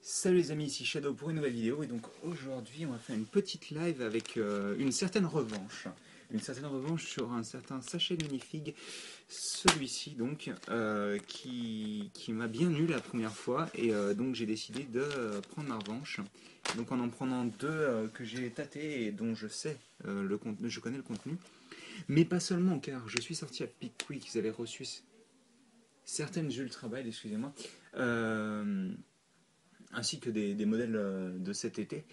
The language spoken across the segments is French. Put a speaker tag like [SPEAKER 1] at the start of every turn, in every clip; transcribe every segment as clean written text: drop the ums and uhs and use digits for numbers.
[SPEAKER 1] Salut les amis, ici Shadow pour une nouvelle vidéo et donc aujourd'hui on va faire une petite live avec une certaine revanche. Une certaine revanche sur un certain sachet de minifig, celui-ci donc, qui m'a bien eu la première fois et donc j'ai décidé de prendre ma revanche. Donc en prenant deux que j'ai tâté et dont je sais le contenu, je connais le contenu. Mais pas seulement car je suis sorti à Pickwick, ils avaient reçu certaines Ultra Buy, excusez-moi. Ainsi que des modèles de cet été.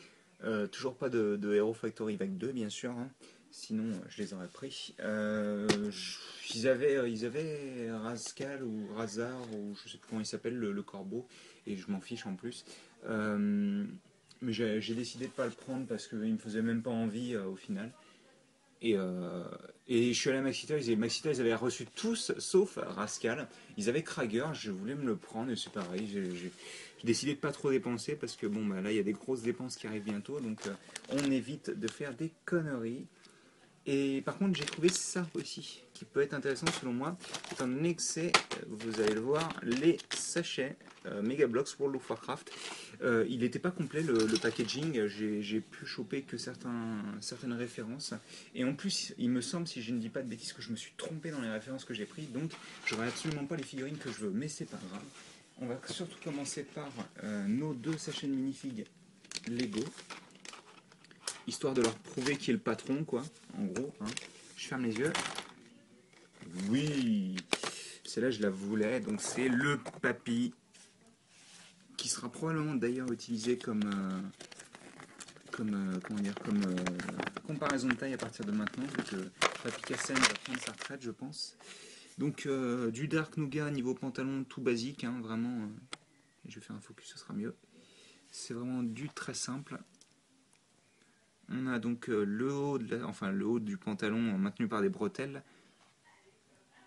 [SPEAKER 1] Toujours pas de Hero Factory Vague 2, bien sûr, hein. Sinon je les aurais pris. Ils avaient Rascal ou Razar, ou je sais plus comment il s'appelle, le corbeau, et je m'en fiche en plus. Mais j'ai décidé de pas le prendre parce qu'il me faisait même pas envie au final. Et, euh, et je suis allé à Maxita, ils avaient reçu tous sauf Rascal. Ils avaient Krager, je voulais me le prendre et c'est pareil. J'ai décidé de pas trop dépenser parce que bon, bah, là il y a des grosses dépenses qui arrivent bientôt, donc on évite de faire des conneries. Et par contre, j'ai trouvé ça aussi, qui peut être intéressant selon moi, étant donné que c'est, vous allez le voir, les sachets Mega Bloks World of Warcraft. Il n'était pas complet le packaging, j'ai pu choper que certaines références. Et en plus, il me semble, si je ne dis pas de bêtises, que je me suis trompé dans les références que j'ai prises, donc j'aurai absolument pas les figurines que je veux, mais c'est pas grave. On va surtout commencer par nos deux sachets de minifig Lego, histoire de leur prouver qui est le patron, quoi, en gros. Hein. Je ferme les yeux. Oui, celle-là, je la voulais. Donc, c'est le papy, qui sera probablement d'ailleurs utilisé comme comparaison de taille à partir de maintenant, vu que Papy Kassen va prendre sa retraite, je pense. Donc, du Dark Nougat niveau pantalon, tout basique, hein, vraiment. Je vais faire un focus, ce sera mieux. C'est vraiment du très simple. On a donc le haut du pantalon maintenu par des bretelles.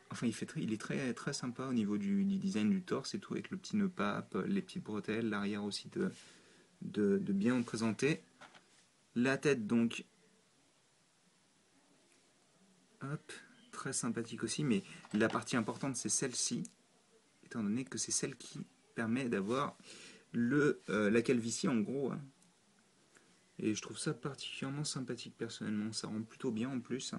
[SPEAKER 1] Enfin, il est très, très sympa au niveau du design du torse et tout, avec le petit nœud pape, les petites bretelles, l'arrière aussi de bien présenter. La tête donc, hop, très sympathique aussi, mais la partie importante c'est celle-ci, étant donné que c'est celle qui permet d'avoir la calvitie en gros. Hein. Et je trouve ça particulièrement sympathique personnellement, ça rend plutôt bien en plus.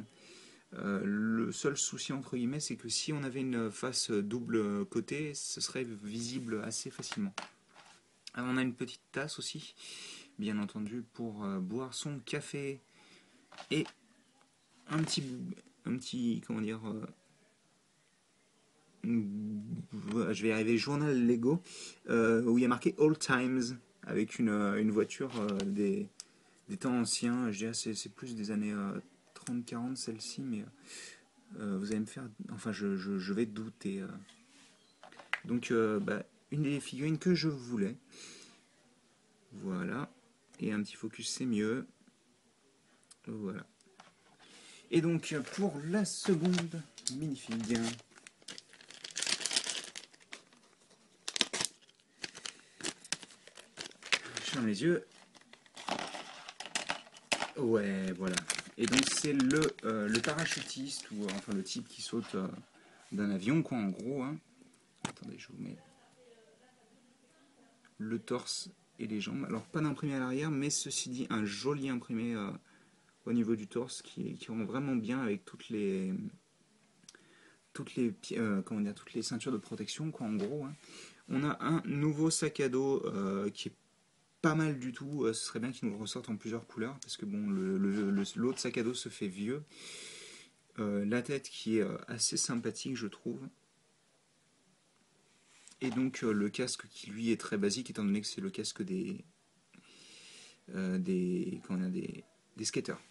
[SPEAKER 1] Le seul souci entre guillemets, c'est que si on avait une face double côté, ce serait visible assez facilement. Alors, on a une petite tasse aussi, bien entendu, pour boire son café et un petit, comment dire, je vais y arriver, journal Lego, où il y a marqué All Times avec une voiture des temps anciens. Je dirais c'est plus des années 30-40 celle-ci, mais vous allez me faire, enfin je vais douter. Donc une des figurines que je voulais. Voilà. Et un petit focus c'est mieux. Voilà. Et donc pour la seconde minifig. Je ferme les yeux. Ouais, voilà. Et donc c'est le parachutiste, ou enfin le type qui saute d'un avion, quoi, en gros. Hein. Attendez, je vous mets le torse et les jambes. Alors pas d'imprimé à l'arrière, mais ceci dit, un joli imprimé au niveau du torse qui rend vraiment bien avec toutes les ceintures de protection, quoi, en gros. Hein. On a un nouveau sac à dos qui est pas mal du tout. Ce serait bien qu'ils nous le ressortent en plusieurs couleurs, parce que bon, l'autre sac à dos se fait vieux. La tête qui est assez sympathique, je trouve. Et donc le casque qui lui est très basique, étant donné que c'est le casque des skateurs.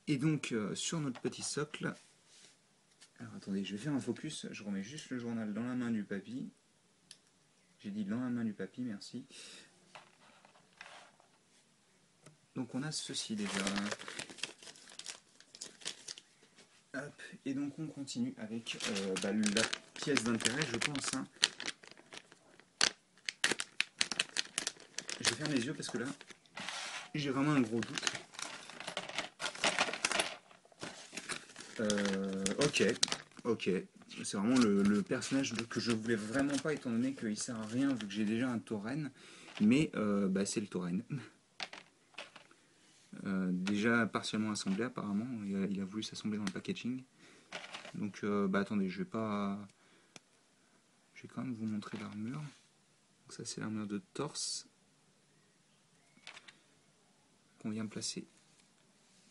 [SPEAKER 1] Et donc sur notre petit socle, alors attendez, je vais faire un focus, je remets juste le journal dans la main du papy. J'ai dit dans la main du papy, merci. Donc on a ceci déjà. Hop, et donc on continue avec la pièce d'intérêt, je pense. Hein. Je vais fermer les yeux parce que là, j'ai vraiment un gros doute. Ok. c'est vraiment le personnage que je voulais vraiment pas, étant donné qu'il sert à rien vu que j'ai déjà un tauren. Mais bah, c'est le tauren. Déjà partiellement assemblé apparemment. Il a voulu s'assembler dans le packaging. Donc bah attendez, je vais pas. Je vais quand même vous montrer l'armure. Donc ça c'est l'armure de torse qu'on vient placer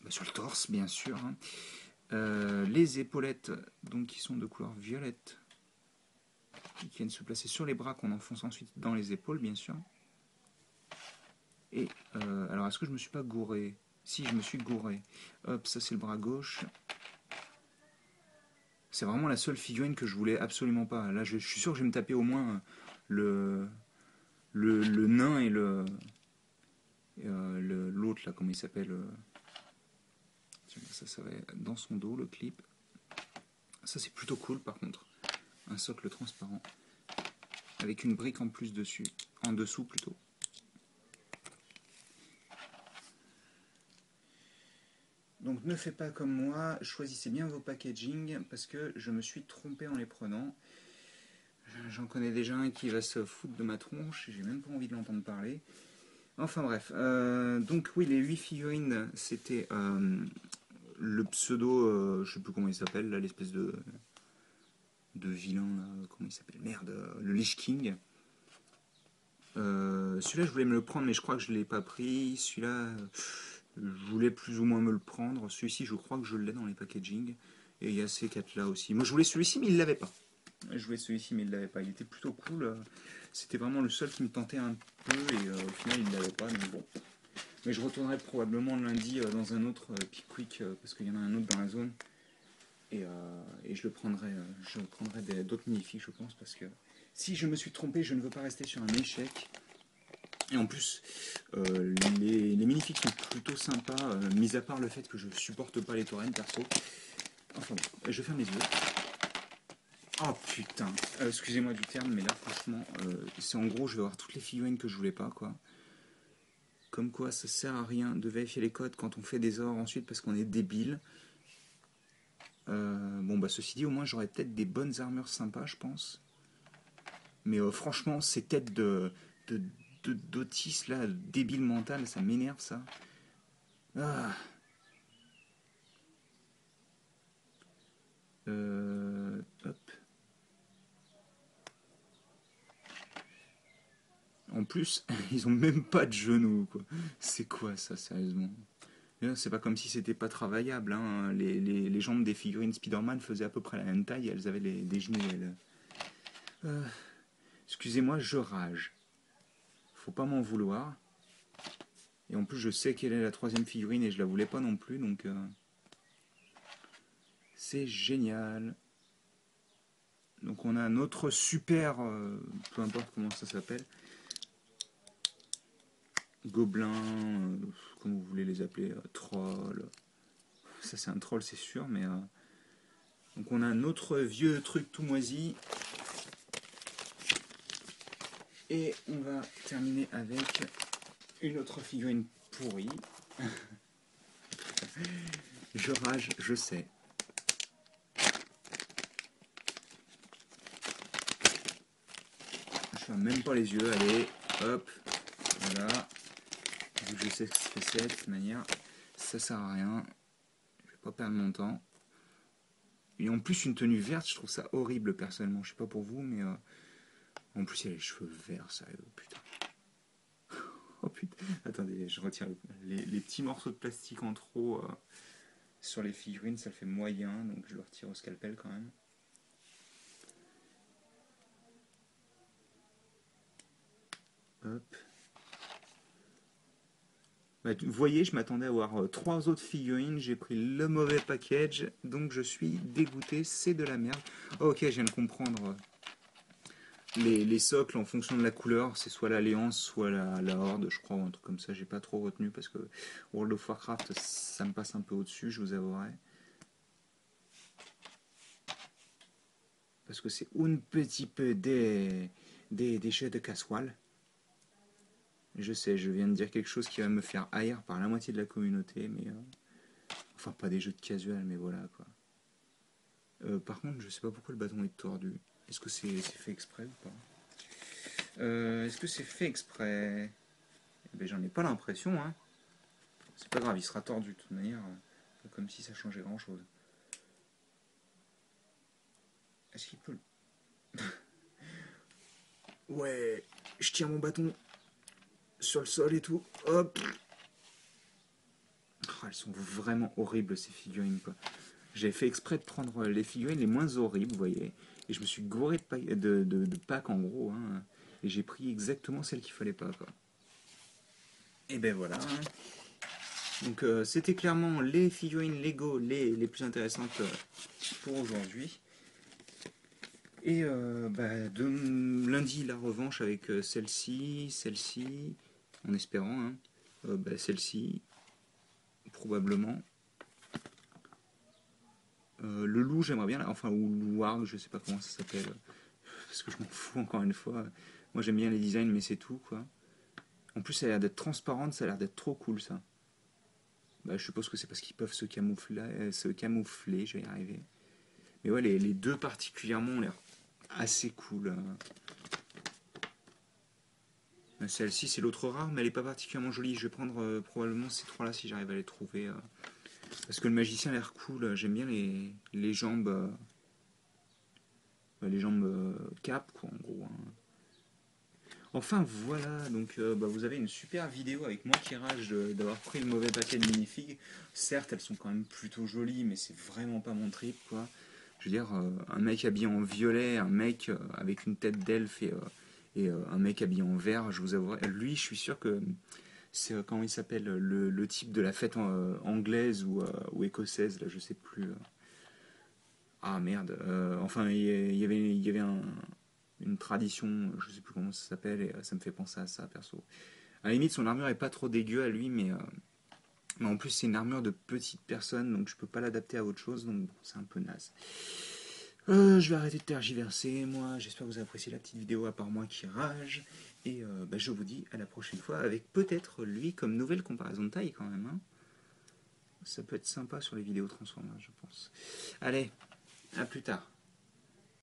[SPEAKER 1] bah, sur le torse bien sûr. Hein. Les épaulettes donc qui sont de couleur violette qui viennent se placer sur les bras qu'on enfonce ensuite dans les épaules bien sûr. Et alors est-ce que je me suis pas gouré? Si, je me suis gouré. Hop, ça c'est le bras gauche. C'est vraiment la seule figurine que je voulais absolument pas. Là je suis sûr que je vais me taper au moins le nain et l'autre là, comment il s'appelle ça va dans son dos le clip. Ça c'est plutôt cool par contre. Un socle transparent avec une brique en plus dessus, en dessous plutôt. Donc ne faites pas comme moi, choisissez bien vos packaging parce que je me suis trompé en les prenant. J'en connais déjà un qui va se foutre de ma tronche, j'ai même pas envie de l'entendre parler. Enfin bref, donc oui, les 8 figurines, c'était le pseudo, je sais plus comment il s'appelle, là, l'espèce de vilain, là, comment il s'appelle, merde, le Lich King. Celui-là, je voulais me le prendre, mais je crois que je ne l'ai pas pris. Celui-là, je voulais plus ou moins me le prendre. Celui-ci, je crois que je l'ai dans les packaging. Et il y a ces 4-là aussi. Moi, je voulais celui-ci, mais il ne l'avait pas. Je voulais celui-ci, mais il ne l'avait pas. Il était plutôt cool. C'était vraiment le seul qui me tentait un peu. Et au final, il ne l'avait pas. Donc bon. Mais je retournerai probablement lundi dans un autre Pickwick. Parce qu'il y en a un autre dans la zone. Et je prendrai d'autres minifigs, je pense. Parce que si je me suis trompé, je ne veux pas rester sur un échec. Et en plus, les minifigs sont plutôt sympas, mis à part le fait que je supporte pas les taurennes perso. Enfin bon, je ferme les yeux. Oh putain, excusez-moi du terme, mais là franchement, c'est en gros, je vais avoir toutes les figurines que je voulais pas, quoi. Comme quoi, ça sert à rien de vérifier les codes quand on fait des ors ensuite parce qu'on est débile. Bon bah ceci dit, au moins j'aurais peut-être des bonnes armures sympas, je pense. Mais franchement, ces têtes d'Otis là, débile mental, ça m'énerve ça. Ah. Hop. En plus, ils ont même pas de genoux, quoi. C'est quoi ça, sérieusement? C'est pas comme si c'était pas travaillable. Hein. Les jambes des figurines Spider-Man faisaient à peu près la même taille et elles avaient des genoux, elles. Euh, Excusez-moi, je rage. Faut pas m'en vouloir. Et en plus, je sais quelle est la troisième figurine et je la voulais pas non plus, donc c'est génial. Donc on a notre super, peu importe comment ça s'appelle, gobelin, comme vous voulez les appeler, troll. Ça c'est un troll, c'est sûr, mais donc on a un autre vieux truc tout moisi. Et on va terminer avec une autre figurine pourrie. Je rage, je sais. Je ferme même pas les yeux, allez, hop, voilà. Vu que je sais ce que c'est de toute manière, ça sert à rien. Je vais pas perdre mon temps. Et en plus, une tenue verte, je trouve ça horrible personnellement. Je sais pas pour vous, mais en plus, il y a les cheveux verts, sérieux, putain. Oh putain, attendez, je retire les petits morceaux de plastique en trop sur les figurines, ça le fait moyen, donc je le retire au scalpel quand même. Hop. Bah, vous voyez, je m'attendais à avoir 3 autres figurines, j'ai pris le mauvais package, donc je suis dégoûté, c'est de la merde. Oh, ok, je viens de comprendre. Les socles en fonction de la couleur, c'est soit l'Alliance, soit la Horde, je crois, ou un truc comme ça. J'ai pas trop retenu parce que World of Warcraft, ça me passe un peu au-dessus, je vous avouerai. Parce que c'est un petit peu des jeux de casserole. Je sais, je viens de dire quelque chose qui va me faire haïr par la moitié de la communauté, mais enfin pas des jeux de casual, mais voilà quoi. Par contre, je sais pas pourquoi le bâton est tordu. Est-ce que c'est fait exprès ou pas? Est-ce que c'est fait exprès? Eh ben, j'en ai pas l'impression, hein. C'est pas grave, il sera tordu de toute manière. Pas comme si ça changeait grand chose. Est-ce qu'il peut. Ouais, je tiens mon bâton sur le sol et tout. Hop. Oh, elles sont vraiment horribles ces figurines, quoi. J'avais fait exprès de prendre les figurines les moins horribles, vous voyez. Et je me suis gouré de packs en gros, hein. Et j'ai pris exactement celle qu'il fallait pas, quoi. Et ben voilà, hein. Donc c'était clairement les figurines Lego les plus intéressantes pour aujourd'hui. Et de lundi, la revanche avec celle-ci, en espérant, hein. Celle-ci, probablement. Le loup, j'aimerais bien, enfin, ou louargue, je sais pas comment ça s'appelle, parce que je m'en fous encore une fois. Moi j'aime bien les designs, mais c'est tout, quoi. En plus, ça a l'air d'être transparente, ça a l'air d'être trop cool, ça. Bah, je suppose que c'est parce qu'ils peuvent se camoufler, je vais y arriver. Mais ouais, les deux particulièrement ont l'air assez cool. Celle-ci, c'est l'autre rare, mais elle est pas particulièrement jolie. Je vais prendre probablement ces trois-là si j'arrive à les trouver. Parce que le magicien a l'air cool. J'aime bien les jambes. Les jambes cap, quoi, en gros, hein. Enfin voilà, donc vous avez une super vidéo avec moi qui rage d'avoir pris le mauvais paquet de minifigs. Certes, elles sont quand même plutôt jolies, mais c'est vraiment pas mon trip, quoi. Je veux dire, un mec habillé en violet, un mec avec une tête d'elfe et un mec habillé en vert, je vous avouerai, lui, je suis sûr que c'est, comment il s'appelle, le type de la fête anglaise ou écossaise, là, je sais plus. Ah merde, enfin, il y avait une tradition, je sais plus comment ça s'appelle, et ça me fait penser à ça, perso. À la limite, son armure est pas trop dégueu à lui, mais en plus, c'est une armure de petite personne, donc je peux pas l'adapter à autre chose, donc bon, c'est un peu naze. Je vais arrêter de tergiverser, moi. J'espère que vous avez apprécié la petite vidéo, à part moi qui rage. Et je vous dis à la prochaine fois, avec peut-être lui comme nouvelle comparaison de taille, quand même, hein. Ça peut être sympa sur les vidéos Transformers, je pense. Allez, à plus tard.